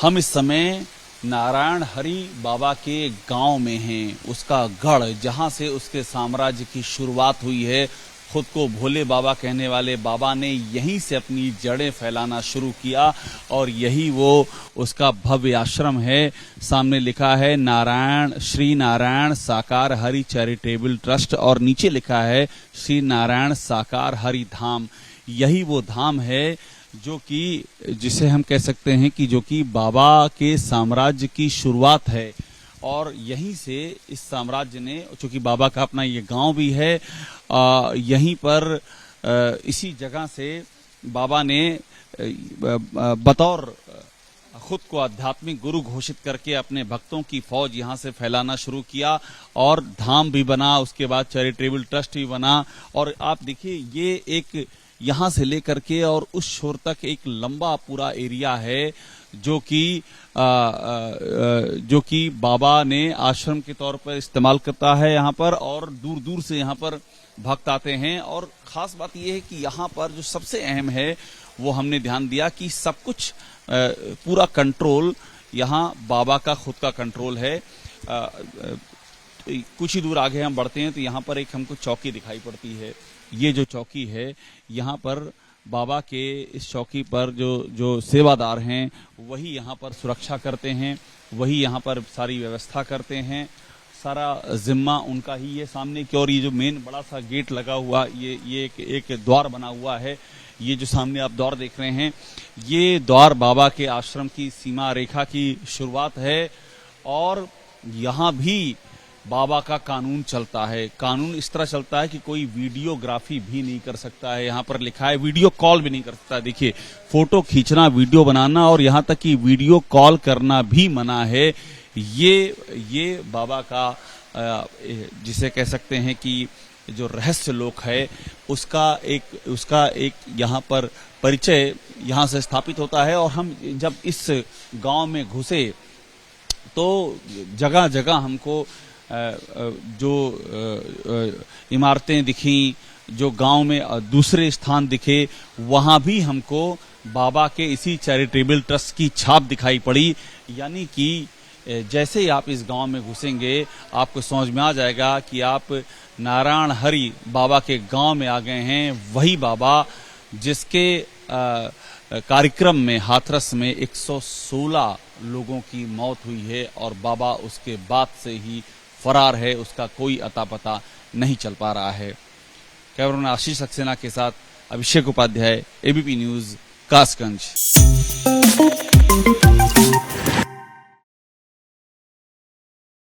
हम इस समय नारायण हरि बाबा के गांव में हैं। उसका गढ़ जहां से उसके साम्राज्य की शुरुआत हुई है। खुद को भोले बाबा कहने वाले बाबा ने यहीं से अपनी जड़ें फैलाना शुरू किया और यही वो उसका भव्य आश्रम है। सामने लिखा है नारायण श्री नारायण साकार हरि चैरिटेबल ट्रस्ट और नीचे लिखा है श्री नारायण साकार हरि धाम। यही वो धाम है जो कि जिसे हम कह सकते हैं कि जो कि बाबा के साम्राज्य की शुरुआत है। और यहीं से इस साम्राज्य ने, चूंकि बाबा का अपना ये गांव भी है, यहीं पर इसी जगह से बाबा ने बतौर खुद को आध्यात्मिक गुरु घोषित करके अपने भक्तों की फौज यहां से फैलाना शुरू किया और धाम भी बना। उसके बाद चैरिटेबल ट्रस्ट भी बना। और आप देखिए ये एक यहां से लेकर के और उस छोर तक एक लंबा पूरा एरिया है जो कि बाबा ने आश्रम के तौर पर इस्तेमाल करता है यहाँ पर। और दूर दूर से यहाँ पर भक्त आते हैं। और खास बात यह है कि यहाँ पर जो सबसे अहम है वो हमने ध्यान दिया कि सब कुछ पूरा कंट्रोल यहाँ बाबा का खुद का कंट्रोल है। कुछ ही दूर आगे हम बढ़ते हैं तो यहाँ पर एक हमको चौकी दिखाई पड़ती है। ये जो चौकी है यहाँ पर बाबा के इस चौकी पर जो सेवादार हैं वही यहाँ पर सुरक्षा करते हैं, वही यहाँ पर सारी व्यवस्था करते हैं। सारा जिम्मा उनका ही है। सामने की ओर ये जो मेन बड़ा सा गेट लगा हुआ ये एक द्वार बना हुआ है। ये जो सामने आप द्वार देख रहे हैं ये द्वार बाबा के आश्रम की सीमा रेखा की शुरुआत है। और यहाँ भी बाबा का कानून चलता है। कानून इस तरह चलता है कि कोई वीडियोग्राफी भी नहीं कर सकता है। यहाँ पर लिखा है वीडियो कॉल भी नहीं कर सकता। देखिए फोटो खींचना, वीडियो बनाना और यहाँ तक कि वीडियो कॉल करना भी मना है। ये बाबा का जिसे कह सकते हैं कि जो रहस्य लोक है उसका एक यहाँ पर परिचय यहाँ से स्थापित होता है। और हम जब इस गांव में घुसे तो जगह जगह हमको जो इमारतें दिखी, जो गांव में दूसरे स्थान दिखे, वहां भी हमको बाबा के इसी चैरिटेबल ट्रस्ट की छाप दिखाई पड़ी। यानी कि जैसे ही आप इस गांव में घुसेंगे आपको समझ में आ जाएगा कि आप नारायण हरि बाबा के गांव में आ गए हैं। वही बाबा जिसके कार्यक्रम में हाथरस में 116 लोगों की मौत हुई है और बाबा उसके बाद से ही फरार है। उसका कोई अता पता नहीं चल पा रहा है। कैमरामैन आशीष सक्सेना के साथ अभिषेक उपाध्याय, एबीपी न्यूज, कासगंज।